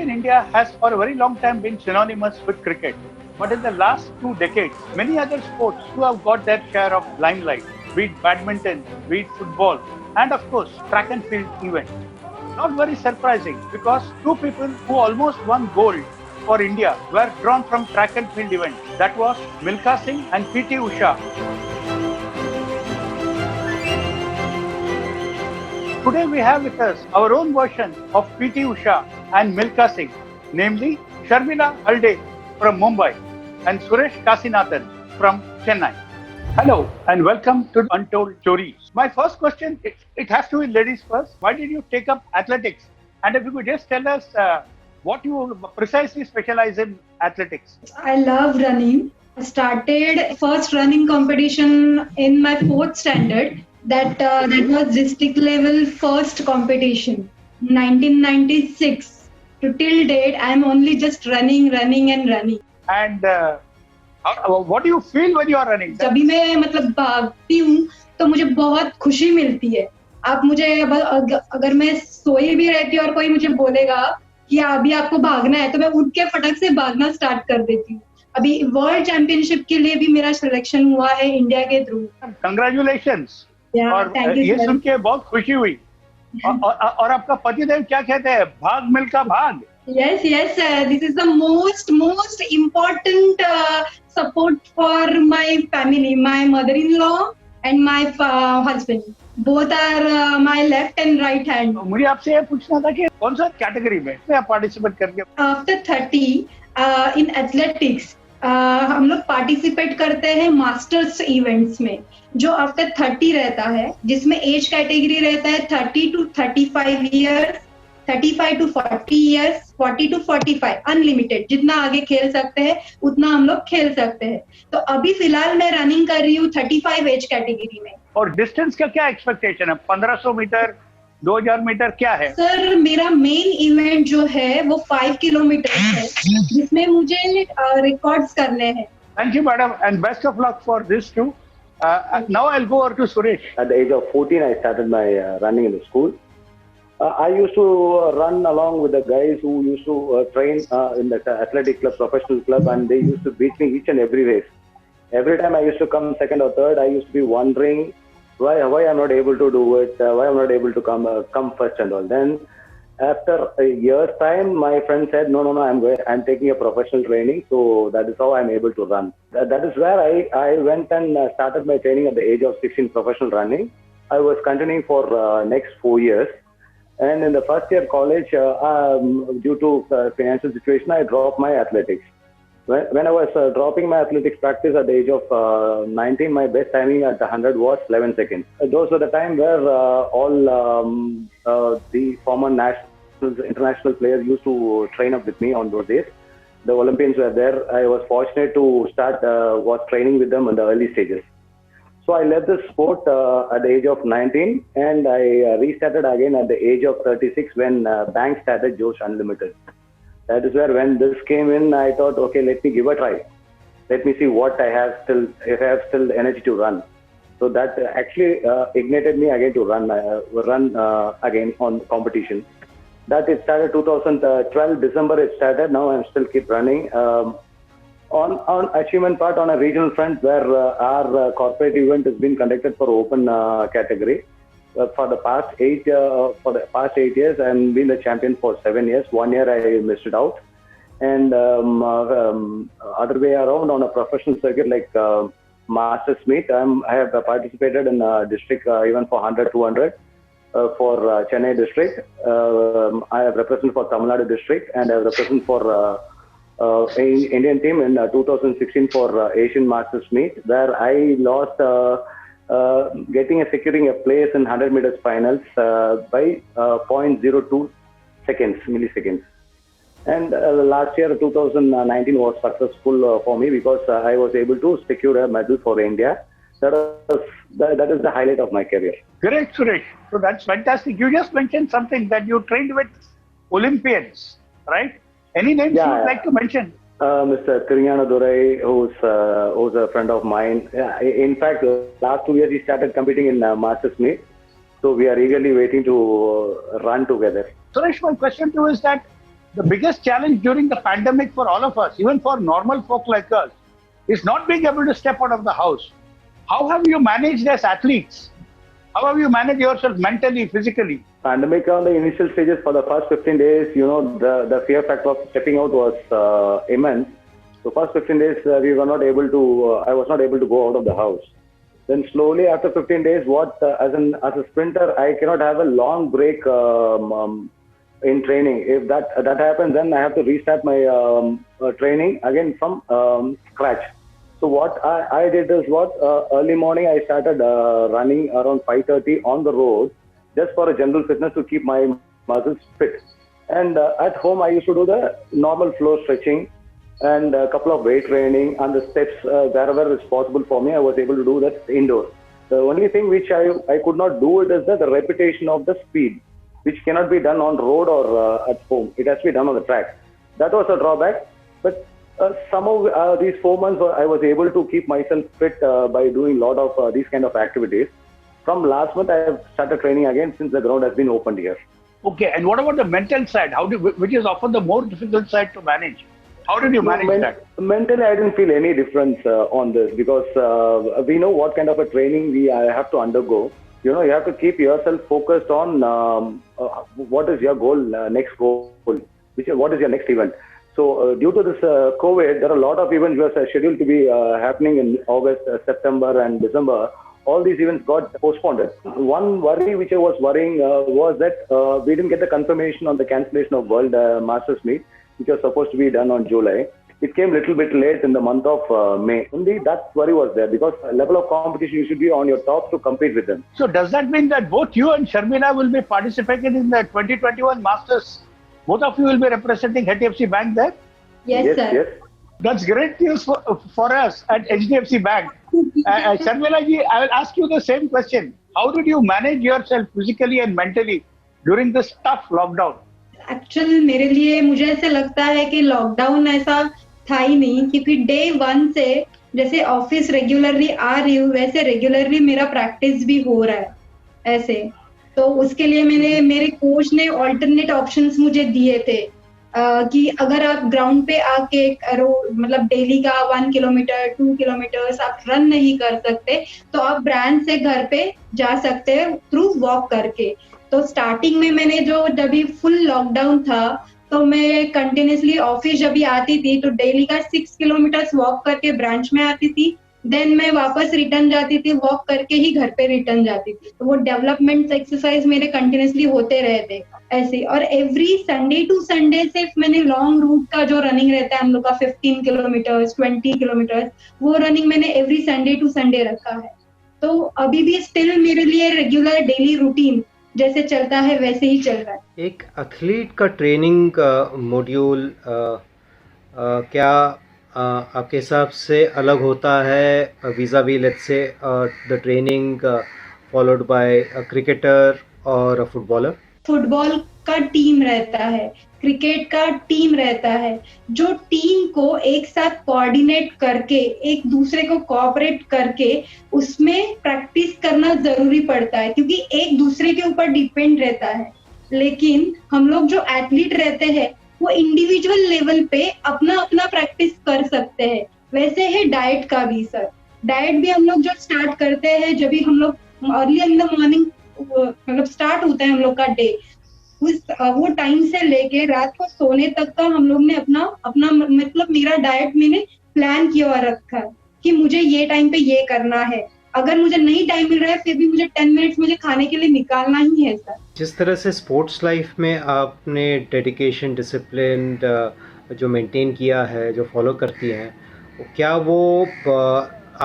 in India has for a very long time been synonymous with cricket. But in the last 2 decades, many other sports too have got their share of limelight, be it badminton, be it football, and of course, track and field events. Not very surprising because two people who almost won gold for India were drawn from track and field events. That was Milkha Singh and PT Usha. Today we have with us our own version of PT Usha and Milkha Singh, namely Sharmila Halde from Mumbai and Suresh Kasinathan from Chennai. Hello and welcome to Untold Stories. My first question, it has to be ladies first. Why did you take up athletics? And if you could just tell us what you precisely specialize in athletics. I love running. I started first running competition in my fourth standard. That was district level first competition, 1996. To till date, I'm only just running. And what do you feel when you are running? जब भी मैं भागती हूँ तो मुझे बहुत खुशी मिलती है. आप मुझे अगर मैं सोई भी रहती हूँ और कोई मुझे बोलेगा कि अभी आपको भागना है तो मैं उठ के फटक से भागना स्टार्ट कर देती हूँ. अभी वर्ल्ड चैंपियनशिप के लिए भी मेरा सिलेक्शन हुआ है इंडिया के थ्रू. कंग्रेचुलेशंस. और ये सुन के बहुत खुशी हुई. और आपका पतिदेव क्या कहते हैं? भाग मिल्खा भाग. Yes, this is the most important support for my family, my mother-in-law and my husband. Both are my left and right hand. मुझे आपसे ये पूछना था कि कौन सा कैटेगरी में आप पार्टिसिपेट करके? After 30 in athletics हम लोग पार्टिसिपेट करते हैं मास्टर्स इवेंट्स में, जो आफ्टर 30 रहता है, जिसमें एज कैटेगरी रहता है 30 to 35 years, 35 to 40 years, 40 to 45 unlimited. जितना आगे खेल सकते हैं उतना हम लोग खेल सकते हैं. तो अभी फिलहाल मैं रनिंग कर रही हूँ 35 एज कैटेगरी में. और डिस्टेंस का क्या एक्सपेक्टेशन है? 1500 मीटर, 2000 मीटर क्या है? सर मेरा मेन इवेंट जो है वो 5 किलोमीटर है, जिसमें मुझे रिकॉर्ड्स करने हैं. Thank you madam and best of luck for this too. Now I'll go over to Suresh. At the age of 14, I started my running in the school. I used to run along with the guys who used to train in the athletic club, professional club, and they used to beat me each and every race. Every time I used to come second or third, I used to be wondering why I'm not able to do it, why I'm not able to come first and all. Then after a year's time, my friend said, no, I'm taking a professional training, so that is how I'm able to run. That is where I went and started my training at the age of 16, professional running. I was continuing for next 4 years. And in the first year college, due to financial situation, I dropped my athletics. When I was dropping my athletics practice at the age of 19, my best timing at the 100 was 11 seconds. Those were the time where all the former national, international players used to train up with me on those days. The Olympians were there. I was fortunate to was training with them in the early stages. So I left the sport at the age of 19 and I restarted again at the age of 36 when bank started Josh Unlimited. That is where when this came in, I thought, okay, let me give a try. Let me see what I have still, if I have still energy to run. So that actually ignited me again to run again on competition. That it started 2012 December. It started. Now I'm still keep running. On achievement part, on a regional front where our corporate event has been conducted for open category. For the past 8 years, I've been the champion for 7 years. 1 year I missed it out, and other way around on a professional circuit like Masters Meet, I have participated in district even for 100, 200 for Chennai district. I have represented for Tamil Nadu district, and I have represented for Indian team in 2016 for Asian Masters Meet, where I lost securing a place in 100 meters finals by 0.02 milliseconds. And last year, 2019 was successful for me because I was able to secure a medal for India. That is the highlight of my career. Great, Suresh. So that's fantastic. You just mentioned something that you trained with Olympians, right? Any names you would like to mention? Mr. Kirinyana Durai, who's a friend of mine. In fact, last 2 years he started competing in Masters Meet. So we are eagerly waiting to run together. Suresh, my question to you is that the biggest challenge during the pandemic for all of us, even for normal folk like us, is not being able to step out of the house. How have you managed as athletes? How have you managed yourself mentally, physically? Pandemic on the initial stages for the first 15 days, the fear factor of stepping out was immense. So first 15 days, we were not able to, I was not able to go out of the house. Then slowly after 15 days, as a sprinter, I cannot have a long break in training. If that happens, then I have to restart my training again from scratch. So what I did is early morning I started running around 5:30 on the road just for a general fitness to keep my muscles fit. And at home I used to do the normal floor stretching and a couple of weight training and the steps wherever it's possible for me. I was able to do that indoors. The only thing which I could not do it is the repetition of the speed, which cannot be done on road or at home. It has to be done on the track. That was a drawback. But somehow these 4 months I was able to keep myself fit by doing a lot of these kind of activities. From last month I have started training again since the ground has been opened here. Okay, and what about the mental side? Which is often the more difficult side to manage? How did you manage that? Mentally, I didn't feel any difference on this because we know what kind of a training we have to undergo. You have to keep yourself focused on what is your goal, next goal, what is your next event. So due to this COVID, there are a lot of events which are scheduled to be happening in August, September and December. All these events got postponed. One worry which I was worrying was that we didn't get the confirmation on the cancellation of World Masters Meet, which was supposed to be done on July. It came a little bit late in the month of May. Only that worry was there because level of competition, you should be on your top to compete with them. So does that mean that both you and Sharmila will be participating in the 2021 Masters? Both of you will be representing HDFC Bank there? Yes, sir. Yes. That's great news for us at HDFC Bank. Sharmila ji, I will ask you the same question. How did you manage yourself physically and mentally during this tough lockdown? Actual मेरे लिए मुझे ऐसे लगता है कि lockdown ऐसा था ही नहीं, क्योंकि डे 1 से जैसे ऑफिस रेगुलरली आ रही हूँ वैसे रेगुलरली मेरा प्रैक्टिस भी हो रहा है ऐसे। तो उसके लिए मेरे कोच ने ऑल्टरनेट ऑप्शंस मुझे दिए थे कि अगर आप ग्राउंड पे आके मतलब डेली का 1 किलोमीटर 2 किलोमीटर आप रन नहीं कर सकते तो आप ब्रांच से घर पे जा सकते हैं थ्रू वॉक करके। तो स्टार्टिंग में मैंने जब भी फुल लॉकडाउन था तो मैं कंटिन्यूसली ऑफिस जब भी आती थी तो डेली का 6 किलोमीटर वॉक करके ब्रांच में आती थी, देन मैं वापस रिटर्न जाती थी, वॉक करके ही घर पे रिटर्न जाती थी। तो वो डेवलपमेंट एक्सरसाइज मेरे कंटिन्यूसली होते रहे थे ऐसे। और एवरी संडे टू संडे सिर्फ मैंने लॉन्ग रूट का जो रनिंग रहता है हम लोग का 15 किलोमीटर 20 किलोमीटर, वो रनिंग मैंने एवरी संडे टू संडे रखा है। तो अभी भी स्टिल मेरे लिए रेगुलर डेली रूटीन जैसे चलता है वैसे ही चल रहा है। एक एथलीट का ट्रेनिंग मॉड्यूल क्या आपके हिसाब से अलग होता है vis-a-vis let's say the training followed by a cricketer और अ फुटबॉलर? फुटबॉल का टीम रहता है, क्रिकेट का टीम रहता है, जो टीम को एक साथ कोऑर्डिनेट करके एक दूसरे को कोऑपरेट करके उसमें प्रैक्टिस करना जरूरी पड़ता है क्योंकि एक दूसरे के ऊपर डिपेंड रहता है। लेकिन हम लोग जो एथलीट रहते हैं वो इंडिविजुअल लेवल पे अपना अपना प्रैक्टिस कर सकते हैं। वैसे है डाइट का भी सर, डाइट भी हम लोग जब स्टार्ट करते हैं जब भी हम लोग अर्ली इन द मॉर्निंग मतलब स्टार्ट होता है हम लोग का डे, वो टाइम से लेके रात को सोने तक का हम लोग ने अपना मतलब मेरा डाइट मैंने प्लान किया हुआ रखा है कि मुझे ये टाइम पे ये करना है। अगर मुझे नहीं टाइम मिल रहा है फिर भी मुझे 10 मिनट्स मुझे खाने के लिए निकालना ही है सर। जिस तरह से स्पोर्ट्स लाइफ में आपने डेडिकेशन डिसिप्लिन जो मेंटेन किया है, जो फॉलो करती हैं, क्या वो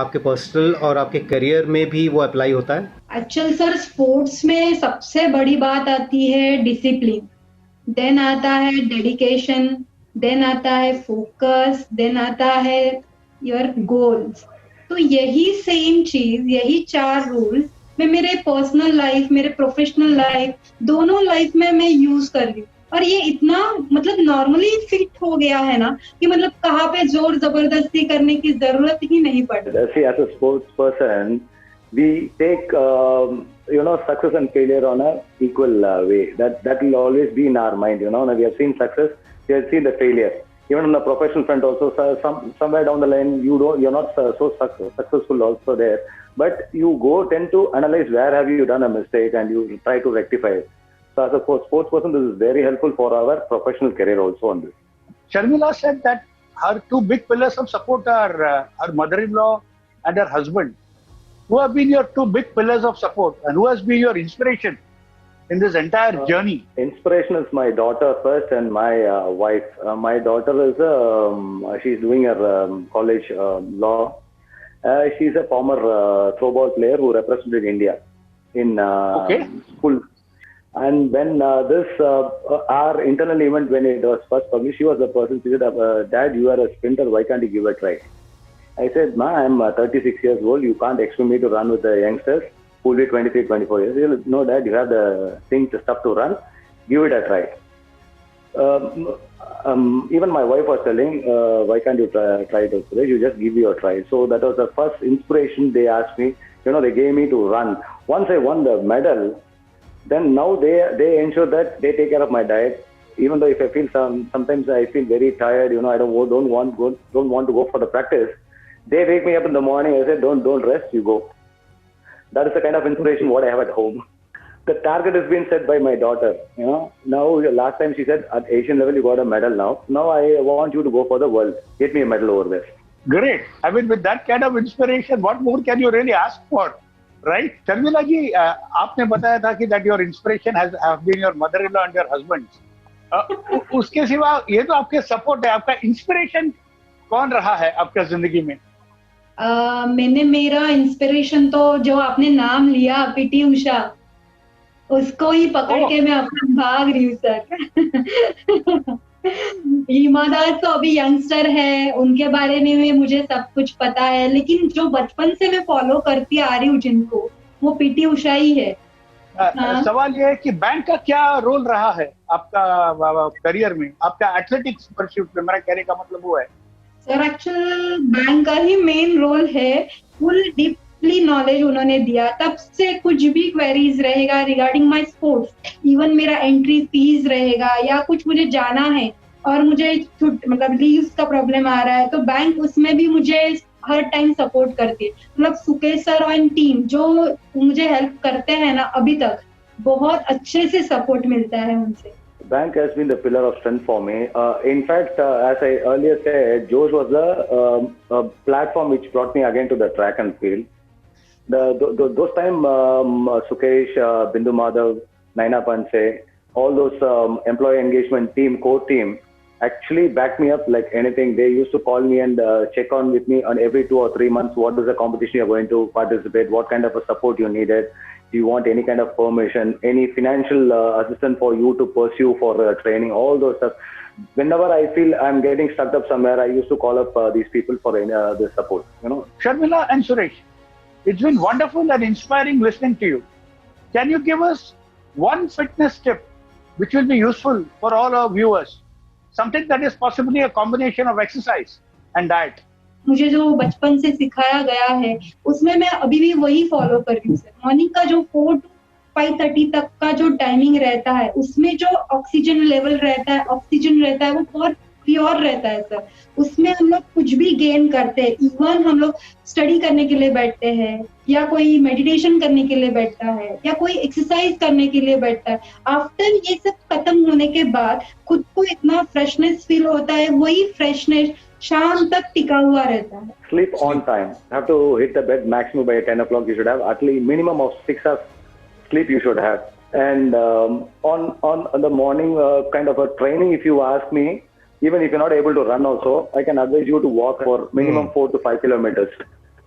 आपके पर्सनल और आपके करियर में भी वो अप्लाई होता है? एक्चुअल सर स्पोर्ट्स में सबसे बड़ी बात आती है डिसिप्लिन, देन आता है डेडिकेशन, देन आता है फोकस, देन आता है योर गोल्स। तो यही सेम चीज, यही 4 रूल्स मैं मेरे पर्सनल लाइफ, मेरे प्रोफेशनल लाइफ, दोनों लाइफ में मैं यूज कर रही हूँ। और ये इतना मतलब नॉर्मली फिट हो गया है ना कि मतलब कहाँ पे जोर जबरदस्ती करने की जरूरत ही नहीं पड़ती। See, as a sports person, we take success and failure on a equal way. That will always be in our mind. When we have seen success, You have seen the failure. Even on the professional front also, somewhere down the line, you're not so successful also there. But you tend to analyze where have you done a mistake and you try to rectify it. So as a sports person, this is very helpful for our professional career also on this. Sharmila said that her two big pillars of support are her mother-in-law and her husband. Who have been your two big pillars of support and who has been your inspiration in this entire journey? Inspiration is my daughter first and my wife. My daughter is she's doing her college law. She's a former throwball player who represented India in school. And when our internal event, when it was first published, she was the person who said, "Dad, you are a sprinter. Why can't you give it a try?" I said, "Ma, I'm 36 years old. You can't expect me to run with the youngsters who will be 23, 24 years." He said, "No, Dad, you have the stuff to run. Give it a try." Even my wife was telling, "Why can't you try it, Suresh? You just give it a try." So that was the first inspiration they asked me. They gave me to run. Once I won the medal, then now they ensure that they take care of my diet. Even though if I feel sometimes I feel very tired, I don't want to go for the practice. They wake me up in the morning. I said, don't rest, you go. That is the kind of inspiration what I have at home. The target has been set by my daughter. Now last time she said at Asian level you got a medal now. Now I want you to go for the world. Get me a medal over there. Great. I mean, with that kind of inspiration, what more can you really ask for? Right? Sharmila ji, आपने बताया था कि that your inspiration has been your mother-in-law and your husband. उसके सिवा ये तो आपके support है, आपका इंस्पिरेशन कौन रहा है आपका जिंदगी में? मेरा इंस्पिरेशन तो जो आपने नाम लिया पीटी उषा, उसको ही पकड़ के मैं अपना भाग रही हूँ सर। हिमा दास तो अभी यंगस्टर है, उनके बारे में मुझे सब कुछ पता है, लेकिन जो बचपन से मैं फॉलो करती आ रही हूँ जिनको, वो पीटी उषा ही है। सवाल ये है कि बैंक का क्या रोल रहा है आपका करियर में, आपका एथलेटिक्स परस्यूट में? मेरा कहने का मतलब वो है सर, एक्चुअल बैंक का ही मेन रोल है। फुल डीपली नॉलेज उन्होंने दिया, तब से कुछ भी क्वेरीज रहेगा रिगार्डिंग माय स्पोर्ट्स, इवन मेरा एंट्री फीस रहेगा या कुछ मुझे जाना है और मुझे मतलब लीव्स का प्रॉब्लम आ रहा है, तो बैंक उसमें भी मुझे हर टाइम सपोर्ट करती है। मतलब सुकेश सर एंड टीम जो मुझे हेल्प करते हैं ना, अभी तक बहुत अच्छे से सपोर्ट मिलता है उनसे। Bank has been the pillar of strength for me. In fact, as I earlier said, Josh was the platform which brought me again to the track and field. Those time, Sukesh, Bindu Madhav, Naina Panse, all those employee engagement team, core team, actually backed me up like anything. They used to call me and check on with me on every 2 or 3 months. What is the competition you're going to participate? What kind of a support you needed? Do you want any kind of permission, any financial assistance for you to pursue for training, all those stuff. Whenever I feel I'm getting stuck up somewhere, I used to call up these people for the support. Sharmila and Suresh, it's been wonderful and inspiring listening to you. Can you give us one fitness tip which will be useful for all our viewers? Something that is possibly a combination of exercise and diet. मुझे जो बचपन से सिखाया गया है उसमें मैं अभी भी वही फॉलो कर रही हूँ सर। मॉर्निंग का जो 4 to 5:30 तक का जो टाइमिंग रहता है, उसमें जो ऑक्सीजन लेवल रहता है, वो बहुत प्योर रहता है सर। उसमें हम लोग कुछ भी गेन करते हैं। इवन हम लोग स्टडी करने के लिए बैठते हैं या कोई मेडिटेशन करने के लिए बैठता है या कोई एक्सरसाइज करने के लिए बैठता है, आफ्टर ये सब खत्म होने के बाद खुद को इतना फ्रेशनेस फील होता है, वही फ्रेशनेस शाम तक टिका हुआ रहता है। Sleep on time. You have to hit the bed maximum by 10 o'clock. You should have at least minimum of 6 hours sleep you should have. And on the morning kind of a training, if you ask me, even if you're not able to run also, I can advise you to walk for minimum 4 to 5 kilometers.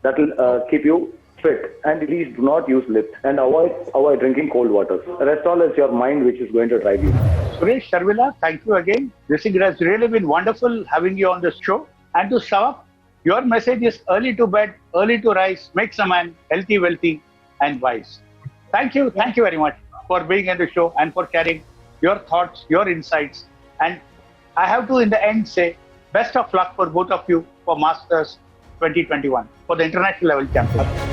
That will keep you fit. And please do not use lift and avoid drinking cold water. The rest all is your mind which is going to drive you. Suresh, Sharmila, thank you again. This has really been wonderful having you on this show. And to sum up, your message is early to bed, early to rise, makes a man healthy, wealthy, and wise. Thank you very much for being in the show and for sharing your thoughts, your insights. And I have to, in the end, say best of luck for both of you for Masters 2021 for the international level champion.